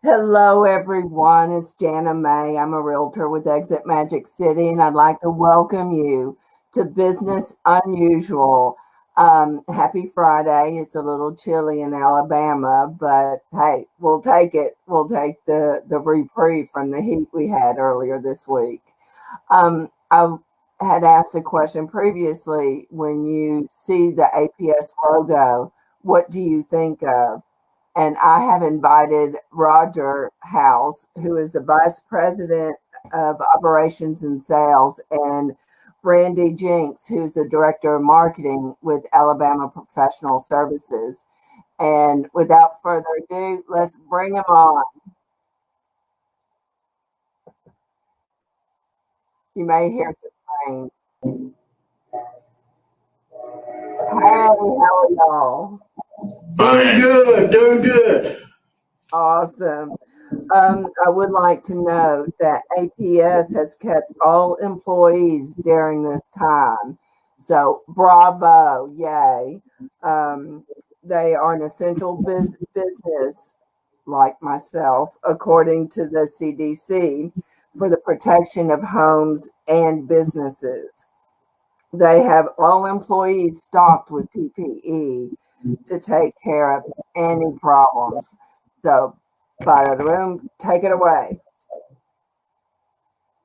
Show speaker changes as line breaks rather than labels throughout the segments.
Hello, everyone. It's Jana May. I'm a realtor with Exit Magic City, and I'd like to welcome you to Business Unusual. Happy Friday. It's a little chilly in Alabama, but hey, we'll take it. We'll take the reprieve from the heat we had earlier this week. I had asked a question previously. When you see the APS logo, what do you think of? And I have invited Roger House, who is the Vice President of Operations and Sales, and Randy Jinks, who's the Director of Marketing with Alabama Professional Services. And without further ado, let's bring them on. You may hear some rain. Hey, how are y'all?
Doing good.
Awesome. I would like to note that APS has kept all employees during this time. So bravo, yay. They are an essential business, like myself, according to the CDC, for the protection of homes and businesses. They have all employees stocked with PPE to take care of any problems. So, Fire of the Room, take it away.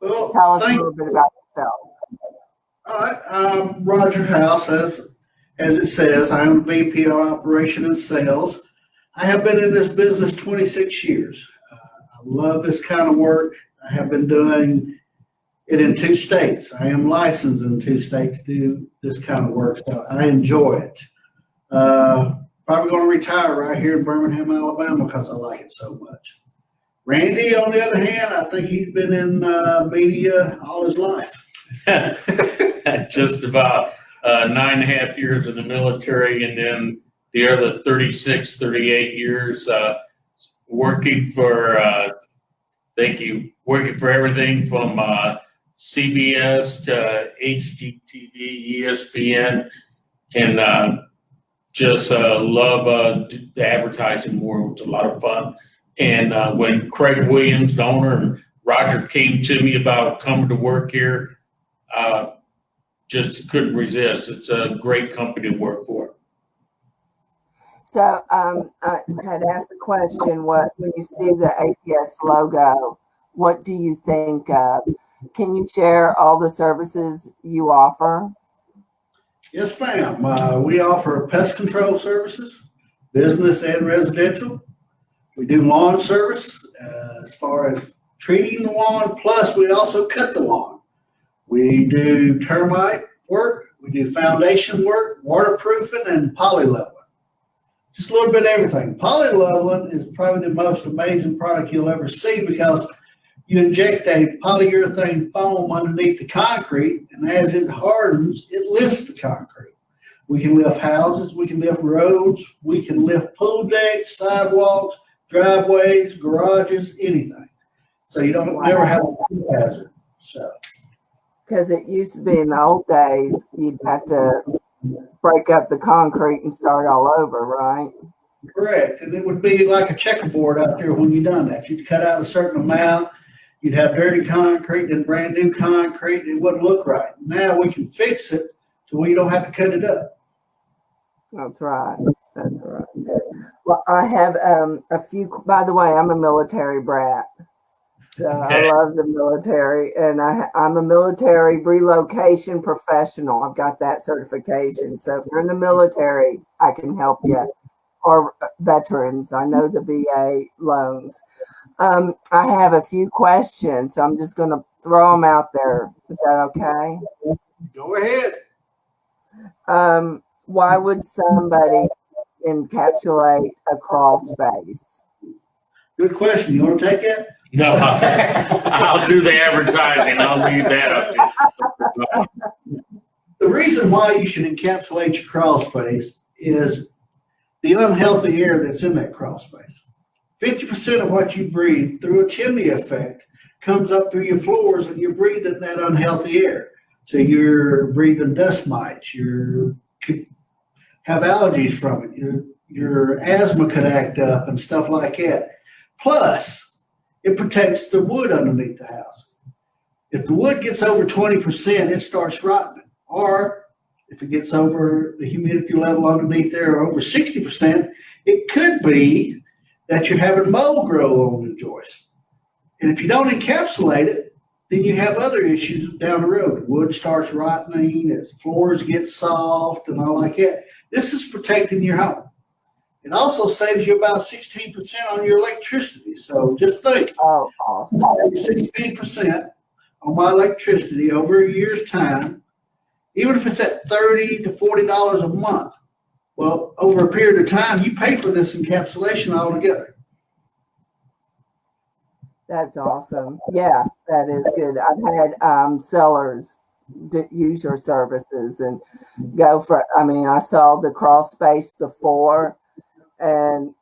Well,
Tell us a little bit about yourself.
All right, I'm Roger House. As it says, I am VP of Operation and Sales. I have been in this business 26 years. I love this kind of work. I have been doing it in 2 states. I am licensed in 2 states to do this kind of work, so I enjoy it. Probably going to retire right here in Birmingham, Alabama, because I like it so much. Randy, on the other hand, I think he's been in media all his life.
Just about 9.5 years in the military, and then the other 36, 38 years working for, working for everything from CBS to HGTV, ESPN, and just love the advertising more. It's a lot of fun. And when Craig Williams, the owner, and Roger came to me about coming to work here, just couldn't resist. It's a great company to work for.
So I had asked the question, when you see the APS logo, what do you think of? Can you share all the services you offer?
Yes, ma'am. We offer pest control services, business and residential. We do lawn service as far as treating the lawn, plus we also cut the lawn. We do termite work, we do foundation work, waterproofing, and polyleveling. Just a little bit of everything. Polyleveling is probably the most amazing product you'll ever see, because you inject a polyurethane foam underneath the concrete, and as it hardens, it lifts the concrete. We can lift houses, we can lift roads, we can lift pool decks, sidewalks, driveways, garages, anything. So you don't never have a hazard. So,
because it used to be in the old days, you'd have to break up the concrete and start all over, right?
Correct. And it would be like a checkerboard out there when you done that. You'd cut out a certain amount, you'd have dirty concrete and brand new concrete, and it wouldn't look right. Now we can fix it so we don't have to cut it up.
That's right. That's right. Well, I have a few, by the way, I'm a military brat. So I love the military, and I'm a military relocation professional. I've got that certification. So if you're in the military, I can help you. Or veterans, I know the VA loans. I have a few questions, so I'm just going to throw them out there. Is that okay?
Go ahead.
Why would somebody encapsulate a crawl space?
Good question. You want to take it?
No, I'll do the advertising. I'll leave that up to you.
The reason why you should encapsulate your crawl space is the unhealthy air that's in that crawl space. 50% of what you breathe through a chimney effect comes up through your floors, and you're breathing that unhealthy air. So you're breathing dust mites, you could have allergies from it, your asthma could act up and stuff like that. Plus, it protects the wood underneath the house. If the wood gets over 20%, it starts rotting. Or if it gets over the humidity level underneath there over 60%, it could be that you're having mold grow on the joist. And if you don't encapsulate it, then you have other issues down the road. Wood starts rotting, its floors get soft and all like that. This is protecting your home. It also saves you about 16% on your electricity. So just think,
Oh, awesome.
16% on my electricity over a year's time, even if it's at $30 to $40 a month. Well, over a period of time, you pay for this encapsulation altogether.
That's awesome. Yeah, that is good. I've had sellers use your services and go for, I mean, I saw the crawl space before and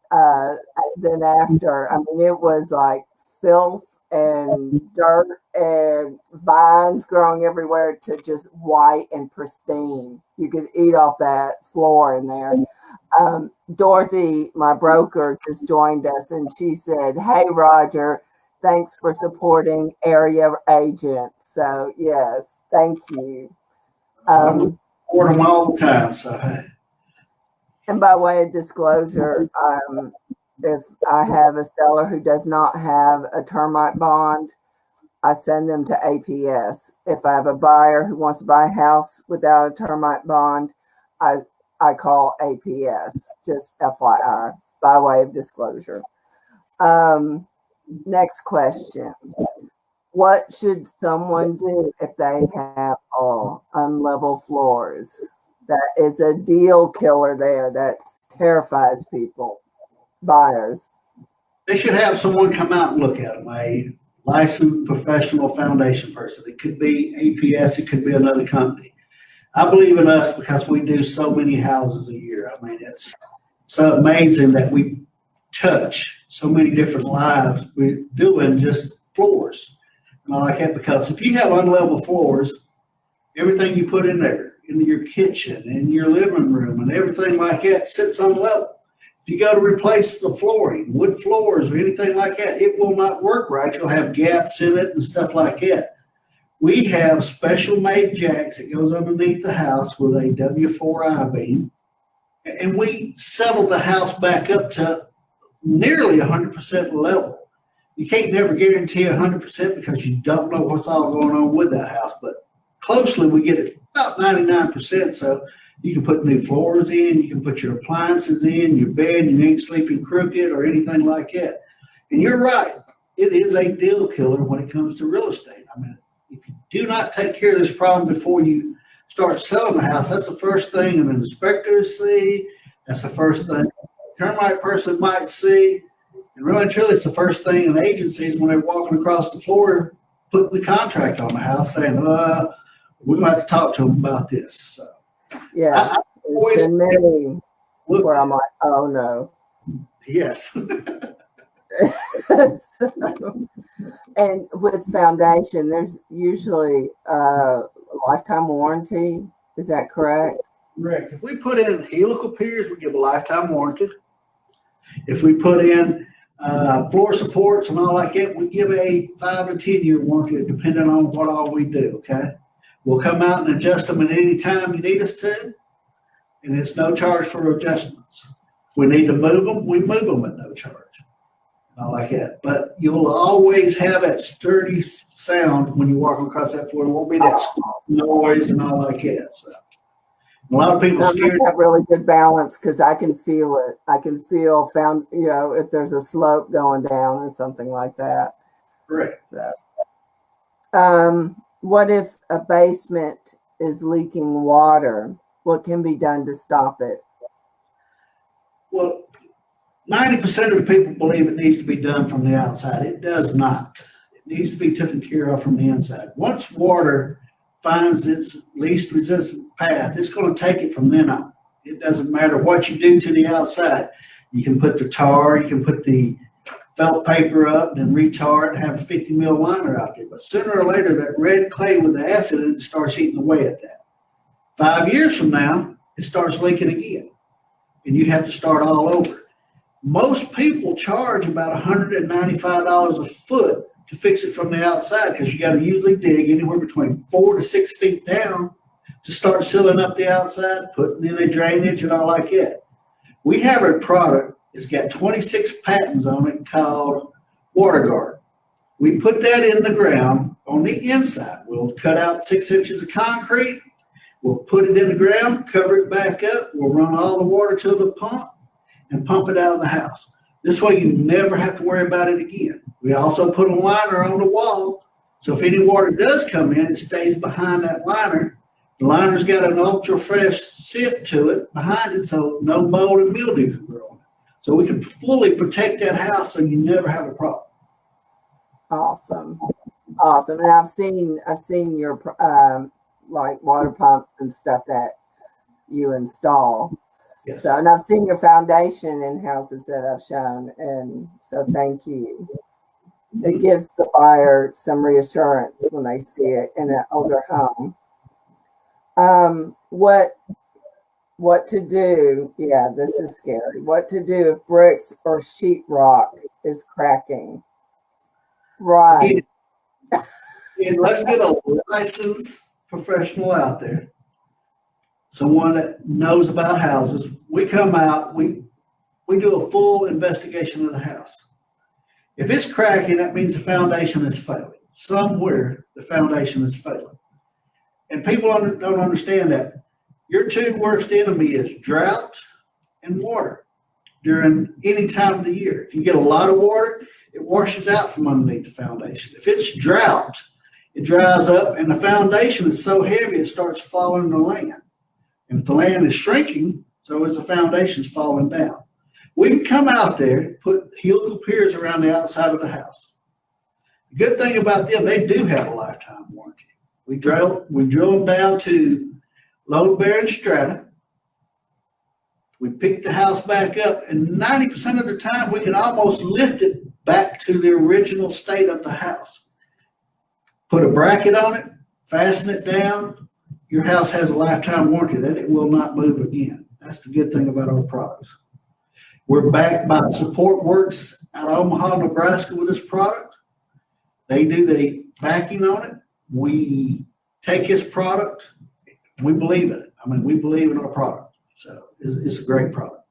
then after, I mean, it was like filth and dirt and vines growing everywhere to just white and pristine. You could eat off that floor in there. Dorothy, my broker, just joined us and she said, "Hey, Roger, thanks for supporting area agents." So yes, thank you.
Support them all the time. So, hey.
And by way of disclosure, if I have a seller who does not have a termite bond, I send them to APS. If I have a buyer who wants to buy a house without a termite bond, I call APS, just FYI, by way of disclosure. Next question. What should someone do if they have unlevel floors? That is a deal killer there. That terrifies people, buyers.
They should have someone come out and look at them, a licensed professional foundation person. It could be APS, it could be another company. I believe in us because we do so many houses a year. I mean, it's so amazing that we touch so many different lives. We're doing just floors. And I like that because if you have unlevel floors, everything you put in there, into your kitchen, in your living room, and everything like that sits on level. If you go to replace the flooring, wood floors or anything like that, it will not work right. You'll have gaps in it and stuff like that. We have special made jacks that goes underneath the house with a W4 I-beam, and we settle the house back up to nearly 100% level. You can't never guarantee 100% because you don't know what's all going on with that house, but closely we get it about 99%. So you can put new floors in, you can put your appliances in, your bed, you ain't sleeping crooked or anything like that. And you're right, it is a deal killer when it comes to real estate. I mean, if you do not take care of this problem before you start selling the house, that's the first thing an inspector see. That's the first thing a termite person might see. And really and truly, it's the first thing an agent sees when they're walking across the floor, putting the contract on the house, saying, we're going to have to talk to them about this. So,
yeah.
I always
many where I'm like, oh no.
Yes.
And with foundation, there's usually a lifetime warranty. Is that correct?
Correct. If we put in helical piers, we give a lifetime warranty. If we put in floor supports and all like that, we give a 5 to 10 year warranty depending on what all we do, okay? We'll come out and adjust them at any time you need us to, and it's no charge for adjustments. If we need to move them, we move them at no charge. Not like that. But you'll always have that sturdy sound when you walk across that floor. It won't be that noise and all like that. So a lot of people scared.
Have really good balance because I can feel it. I can feel if there's a slope going down or something like that.
Correct.
So, what if a basement is leaking water? What can be done to stop it?
Well, 90% of the people believe it needs to be done from the outside. It does not. It needs to be taken care of from the inside. Once water finds its least resistant path, it's going to take it from then on. It doesn't matter what you do to the outside. You can put the tar, you can put the felt paper up and retar it and have a 50 mil liner out there. But sooner or later, that red clay with the acid in it starts eating away at that. 5 years from now, it starts leaking again. And you have to start all over. Most people charge about $195 a foot to fix it from the outside because you got to usually dig anywhere between 4 to 6 feet down to start sealing up the outside, putting in a drainage and all like that. We have a product that's got 26 patents on it called WaterGuard. We put that in the ground on the inside. We'll cut out 6 inches of concrete. We'll put it in the ground, cover it back up. We'll run all the water to the pump and pump it out of the house. This way you never have to worry about it again. We also put a liner on the wall, so if any water does come in, it stays behind that liner. The liner's got an ultra fresh scent to it behind it, so no mold and mildew can grow on it. So we can fully protect that house so you never have a problem.
Awesome. And I've seen your like water pumps and stuff that you install.
Yes.
So, and I've seen your foundation in houses that I've shown, and so thank you. It gives the buyer some reassurance when they see it in an older home. What to do? Yeah, this is scary. What to do if bricks or sheetrock is cracking? Right.
Let's get a licensed professional out there, someone that knows about houses. We come out, we do a full investigation of the house. If it's cracking, that means the foundation is failing. Somewhere the foundation is failing. And people don't understand that. Your two worst enemy is drought and water during any time of the year. If you get a lot of water, it washes out from underneath the foundation. If it's drought, it dries up and the foundation is so heavy it starts falling to the land. And if the land is shrinking, so is the foundation's falling down. We can come out there, put helical piers around the outside of the house. The good thing about them, they do have a lifetime warranty. We drill them down to load-bearing strata. We pick the house back up, and 90% of the time we can almost lift it back to the original state of the house. Put a bracket on it, fasten it down. Your house has a lifetime warranty that it will not move again. That's the good thing about our products. We're backed by Support Works out of Omaha, Nebraska with this product. They do the backing on it. We take his product. We believe in it. I mean, we believe in our product. So it's a great product.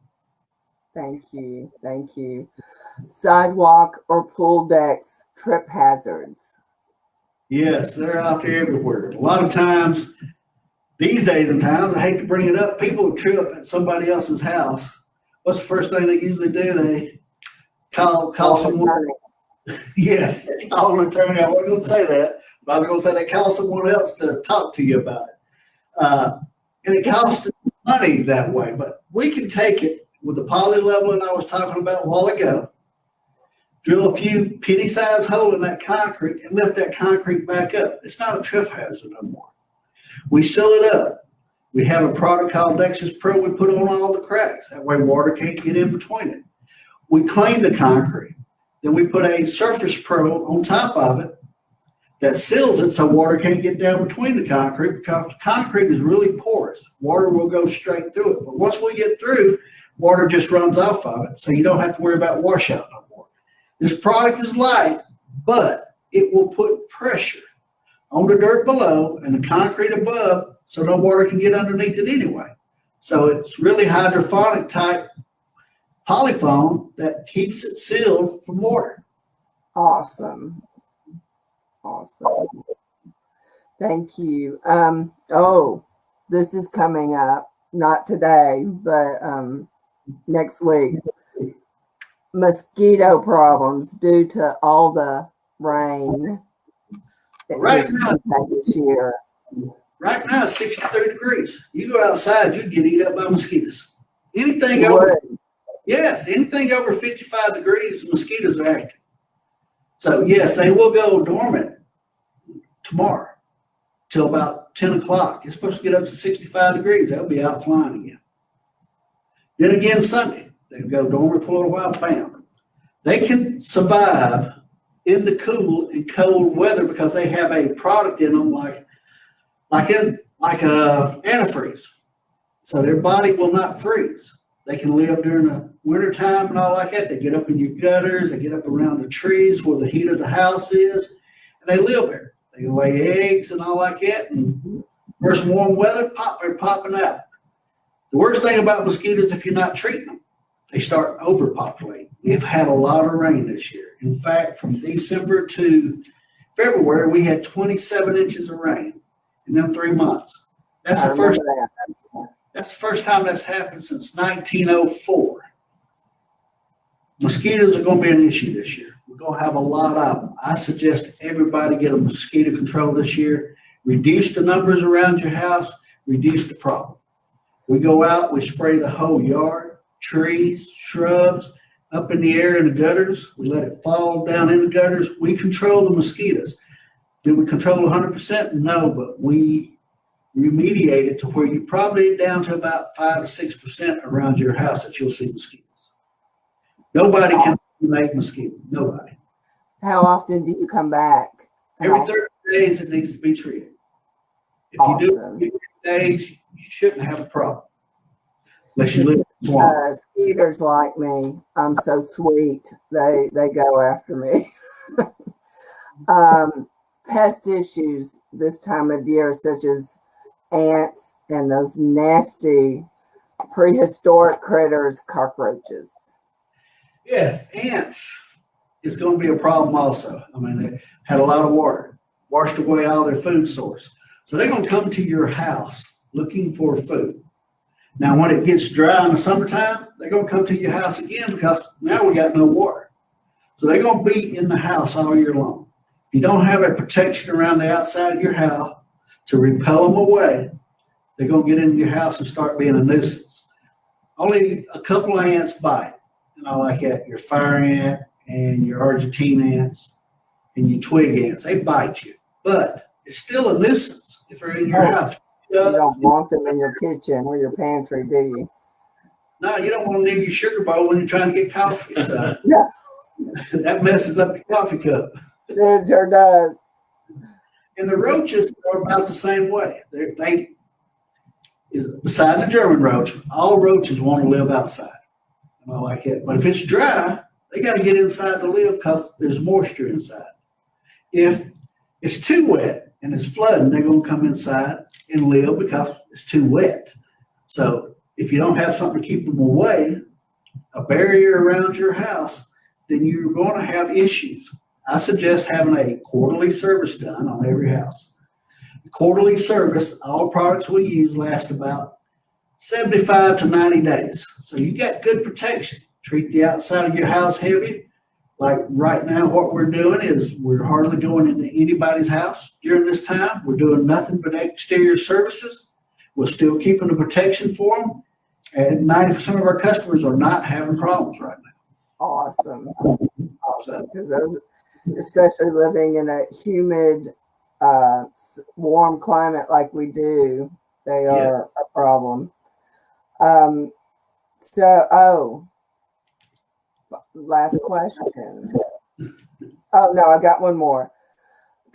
Thank you. Sidewalk or pool decks, trip hazards.
Yes, they're out there everywhere. A lot of times, these days and times, I hate to bring it up, people trip at somebody else's house. What's the first thing they usually do? They call someone. Yes, call an attorney. I wasn't going to say that, but I was going to say they call someone else to talk to you about it. And it costs money that way, but we can take it with the poly leveling I was talking about a while ago, drill a few penny-sized hole in that concrete and lift that concrete back up. It's not a trip hazard no more. We seal it up. We have a product called Dexus Pro we put on all the cracks. That way water can't get in between it. We clean the concrete. Then we put a Surface Pro on top of it that seals it so water can't get down between the concrete, because concrete is really porous. Water will go straight through it. But once we get through, water just runs off of it, so you don't have to worry about washout no more. This product is light, but it will put pressure on the dirt below and the concrete above, so no water can get underneath it anyway. So it's really hydrophonic type polyfoam that keeps it sealed from water.
Awesome. Thank you. This is coming up, not today, but next week. Mosquito problems due to all the rain
Right now,
this year.
Right now it's 63 degrees. You go outside, you get eaten up by mosquitoes. Anything over 55 degrees, mosquitoes are active. So yes, they will go dormant tomorrow till about 10 o'clock. It's supposed to get up to 65 degrees. They'll be out flying again. Then again Sunday, they'll go dormant for a little while, bam. They can survive in the cool and cold weather because they have a product in them like antifreeze. So their body will not freeze. They can live during the winter time and all like that. They get up in your gutters, they get up around the trees where the heat of the house is, and they live there. They lay eggs and all like that, and first warm weather, they're popping out. The worst thing about mosquitoes, if you're not treating them, they start overpopulating. We've had a lot of rain this year. In fact, from December to February, we had 27 inches of rain in them 3 months. That's the first time that's happened since 1904. Mosquitoes are going to be an issue this year. We're going to have a lot of them. I suggest everybody get a mosquito control this year. Reduce the numbers around your house, reduce the problem. We go out, we spray the whole yard, trees, shrubs, up in the air in the gutters. We let it fall down in the gutters. We control the mosquitoes. Do we control 100%? No, but we remediate it to where you're probably down to about 5 to 6% around your house that you'll see mosquitoes. Nobody can make mosquitoes. Nobody.
How often do you come back?
Every 30 days it needs to be treated. If you do it every 30 days, you shouldn't have a problem. Unless you live in the swamp.
Skeeters like me. I'm so sweet. They go after me. Pest issues this time of year, such as ants and those nasty prehistoric critters, cockroaches.
Yes, ants is going to be a problem also. I mean, they had a lot of water, washed away all their food source. So they're going to come to your house looking for food. Now, when it gets dry in the summertime, they're going to come to your house again because now we got no water. So they're going to be in the house all year long. If you don't have a protection around the outside of your house to repel them away, they're going to get into your house and start being a nuisance. Only a couple of ants bite, and I like that. Your fire ant and your Argentine ants and your twig ants, they bite you. But it's still a nuisance if they're in your house.
You don't want them in your kitchen or your pantry, do you?
No, you don't want to need your sugar bowl when you're trying to get coffee. So
Yeah.
that messes up your coffee cup.
It sure does.
And the roaches are about the same way. They beside the German roach, all roaches want to live outside. And I like it. But if it's dry, they got to get inside to live because there's moisture inside. If it's too wet and it's flooding, they're going to come inside and live because it's too wet. So if you don't have something to keep them away, a barrier around your house, then you're going to have issues. I suggest having a quarterly service done on every house. The quarterly service, all products we use last about 75 to 90 days. So you got good protection. Treat the outside of your house heavy. Like right now, what we're doing is we're hardly going into anybody's house during this time. We're doing nothing but exterior services. We're still keeping the protection for them. And 90% of our customers are not having problems right now.
Awesome. Because those, especially living in a humid, warm climate like we do, they are a problem. Last question. Oh, no, I got one more.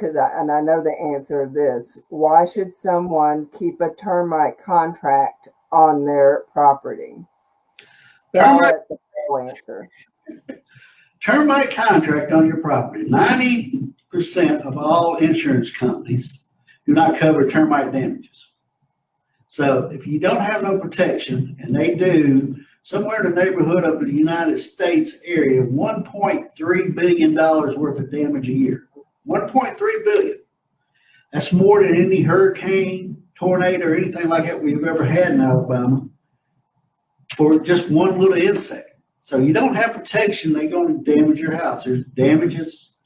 I know the answer of this. Why should someone keep a termite contract on their property?
Termite
Answer.
Termite contract on your property. 90% of all insurance companies do not cover termite damages. So if you don't have no protection, and they do somewhere in the neighborhood of the United States area, $1.3 billion worth of damage a year. 1.3 billion. That's more than any hurricane, tornado, or anything like that we've ever had in Alabama for just one little insect. So you don't have protection, they're going to damage your house. There's damages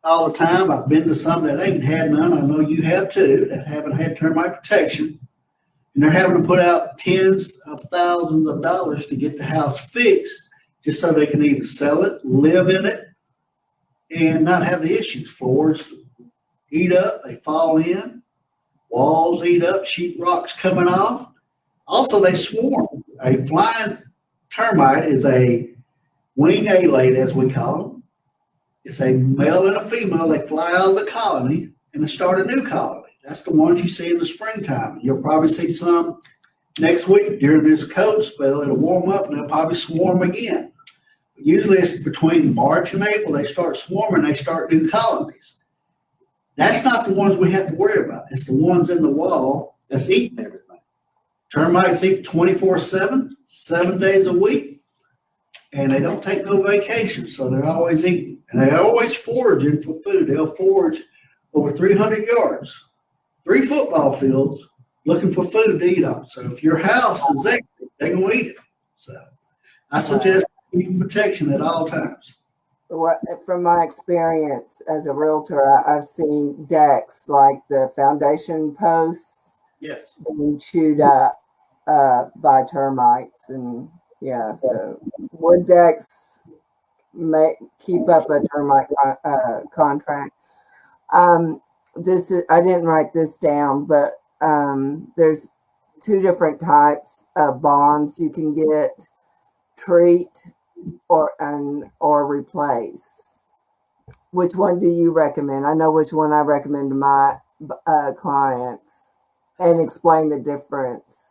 all the time. I've been to some that ain't had none. I know you have too, that haven't had termite protection. And they're having to put out tens of thousands of dollars to get the house fixed just so they can either sell it, live in it, and not have the issues. Floors eat up, they fall in, walls eat up, sheetrock's coming off. Also, they swarm. A flying termite is a wing alate, as we call them. It's a male and a female. They fly out of the colony and they start a new colony. That's the ones you see in the springtime. You'll probably see some Next week during this cold spell, it'll warm up and they'll probably swarm again. Usually it's between March and April, they start swarming, they start new colonies. That's not the ones we have to worry about. It's the ones in the wall that's eating everything. Termites eat 24/7, 7 days a week, and they don't take no vacation, so they're always eating. And they're always foraging for food. They'll forage over 300 yards, 3 football fields, looking for food to eat on. So if your house is empty, they're going to eat it. So I suggest keeping protection at all times.
From my experience as a realtor, I've seen decks like the foundation posts
Yes.
being chewed up by termites, and yeah, so wood decks may keep up a termite contract. I didn't write this down, but there's 2 different types of bonds you can get: treat or replace. Which one do you recommend? I know which one I recommend to my clients, and explain the difference.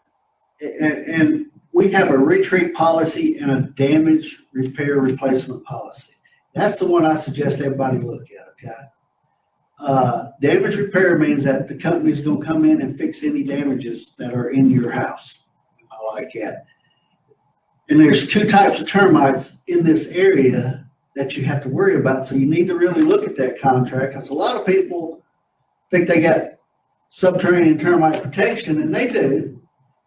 And we have a retreat policy and a damage repair replacement policy. That's the one I suggest everybody look at, okay? Damage repair means that the company's going to come in and fix any damages that are in your house. I like that. And there's 2 types of termites in this area that you have to worry about. So you need to really look at that contract, because a lot of people think they got subterranean termite protection, and they do,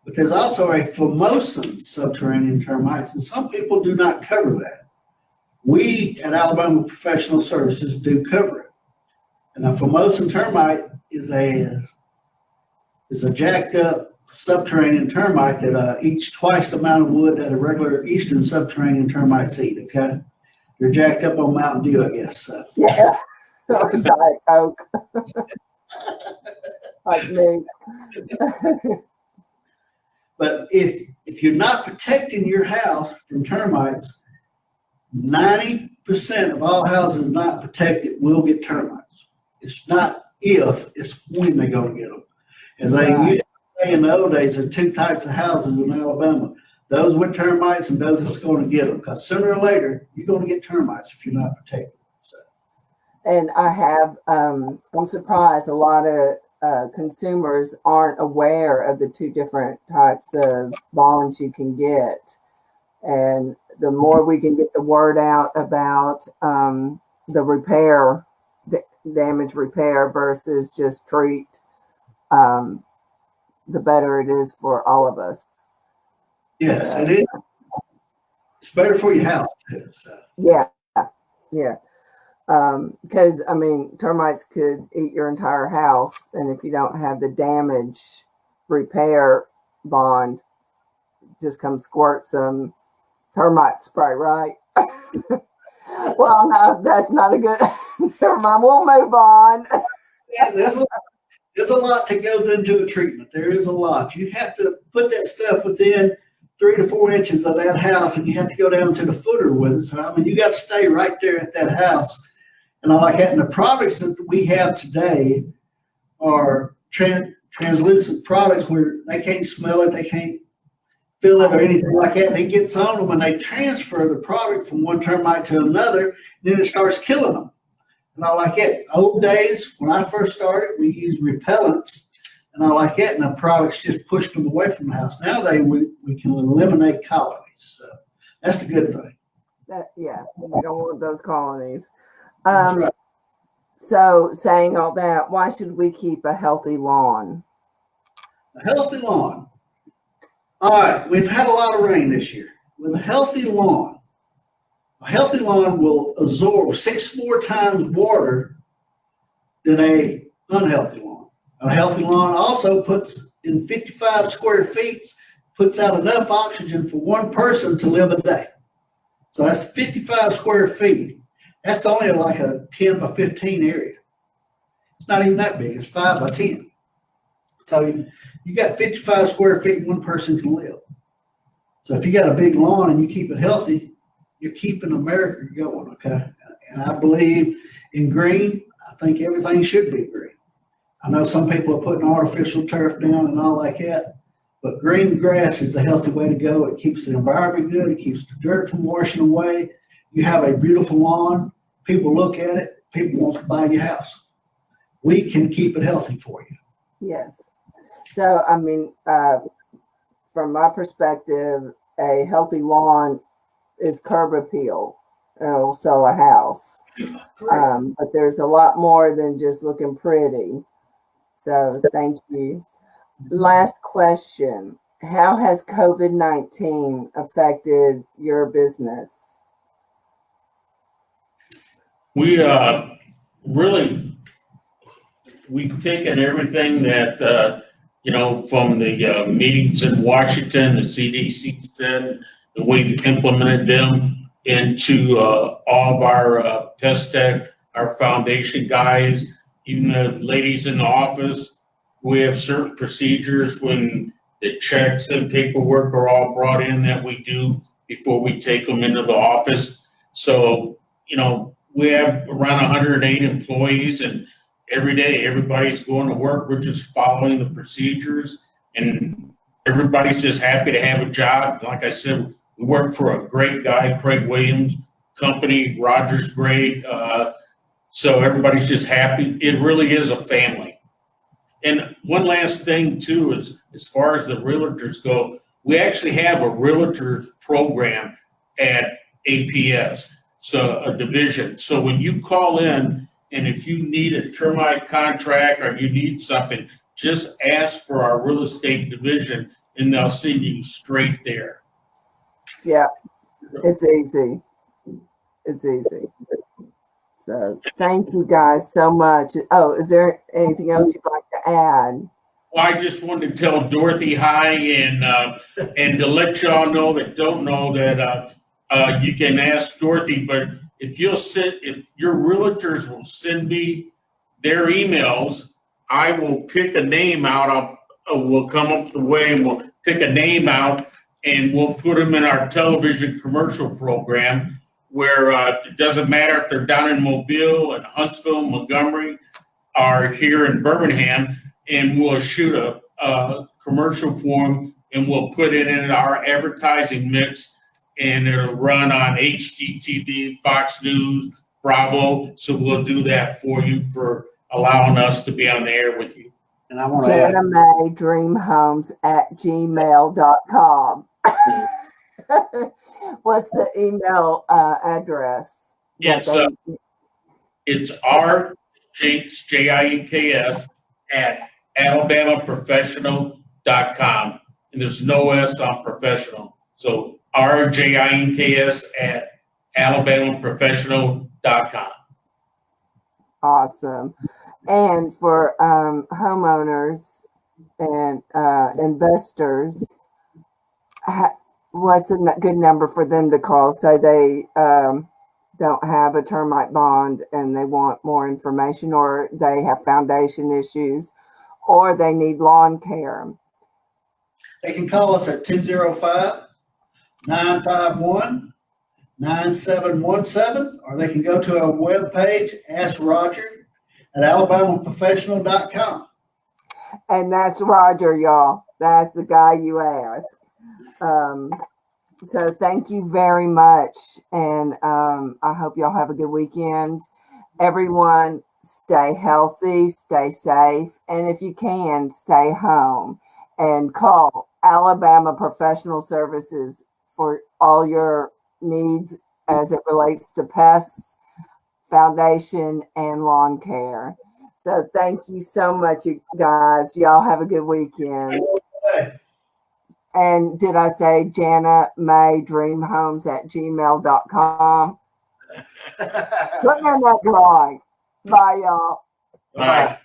but there's also a Formosan subterranean termites, and some people do not cover that. We at Alabama Professional Services do cover it. And a Formosan termite is a jacked up subterranean termite that eats twice the amount of wood that a regular eastern subterranean termites eat, okay? You're jacked up on Mountain Dew, I guess. So.
Yeah. Diet Coke. Like me.
But if you're not protecting your house from termites, 90% of all houses not protected will get termites. It's not if, it's when they're going to get them. As they used to say in the old days, there are 2 types of houses in Alabama: those with termites and those that's going to get them. Because sooner or later, you're going to get termites if you're not protected. So.
And I have, I'm surprised a lot of consumers aren't aware of the 2 different types of bonds you can get. And the more we can get the word out about the repair, damage repair versus just treat, the better it is for all of us.
Yes, it is. It's better for your house too. So.
Yeah. Because I mean, termites could eat your entire house, and if you don't have the damage repair bond, just come squirt some termite spray, right? Well, no, that's not a good. Never mind. We'll move on.
Yeah, there's a lot that goes into a treatment. There is a lot. You have to put that stuff within 3 to 4 inches of that house, and you have to go down to the footer with it. So I mean, you got to stay right there at that house. And I like that. And the products that we have today are translucent products where they can't smell it, they can't feel it or anything like that. And it gets on them and they transfer the product from one termite to another, and then it starts killing them. And I like it. Old days, when I first started, we used repellents, and I like it. And the products just pushed them away from the house. Now we can eliminate colonies. So that's the good thing.
Yeah, we don't want those colonies.
Right.
So saying all that, why should we keep a healthy lawn?
A healthy lawn. All right, we've had a lot of rain this year. With a healthy lawn will absorb 6 more times water than a unhealthy lawn. A healthy lawn also puts in 55 square feet, puts out enough oxygen for 1 person to live a day. So that's 55 square feet. That's only like a 10 by 15 area. It's not even that big. It's 5 by 10. So you got 55 square feet, 1 person can live. So if you got a big lawn and you keep it healthy, you're keeping America going, okay? And I believe in green. I think everything should be green. I know some people are putting artificial turf down and all like that. But green grass is a healthy way to go. It keeps the environment good. It keeps the dirt from washing away. You have a beautiful lawn. People look at it. People want to buy your house. We can keep it healthy for you.
Yes. So, I mean, from my perspective, a healthy lawn is curb appeal. It'll sell a house. But there's a lot more than just looking pretty. So thank you. Last question. How has COVID-19 affected your business?
We we've taken everything that, from the meetings in Washington, the CDC said, and we've implemented them into all of our test tech, our foundation guys, even the ladies in the office. We have certain procedures when the checks and paperwork are all brought in that we do before we take them into the office. So, we have around 108 employees, and every day everybody's going to work. We're just following the procedures, and everybody's just happy to have a job. Like I said, we work for a great guy, Craig Williams company. Roger's great. So everybody's just happy. It really is a family. And one last thing too is, as far as the realtors go, we actually have a realtors program at APS, so a division. So when you call in, and if you need a termite contract or you need something, just ask for our real estate division and they'll send you straight there.
Yeah, it's easy. It's easy. So thank you guys so much. Oh, is there anything else you'd like to add?
Well, I just wanted to tell Dorothy hi and to let y'all know that don't know that you can ask Dorothy, but if your realtors will send me their emails, I will pick a name out. We'll come up the way and we'll pick a name out and we'll put them in our television commercial program where it doesn't matter if they're down in Mobile and Huntsville, Montgomery, or here in Birmingham, and we'll shoot a commercial for them and we'll put it in our advertising mix. And it'll run on HGTV, Fox News, Bravo. So we'll do that for you for allowing us to be on the air with you.
And I want to add,
Jana May dreamhomes@gmail.com. What's the email address?
It's our Jinks, Jinks, at alabamaprofessional.com. And there's no S on professional. So RJINKS at alabamaprofessional.com.
Awesome. And for homeowners and investors, what's a good number for them to call? Say they don't have a termite bond and they want more information, or they have foundation issues, or they need lawn care.
they can call us at 205-951-9717, or they can go to our webpage, Ask Roger, at alabamaprofessional.com.
And that's Roger, y'all. That's the guy you asked. So thank you very much. And I hope y'all have a good weekend. Everyone, stay healthy, stay safe. And if you can, stay home and call Alabama Professional Services for all your needs as it relates to pests, foundation, and lawn care. So thank you so much, you guys. Y'all have a good weekend. And did I say Jana May dreamhomes@gmail.com? Put me on that drawing. Bye, y'all.
Bye.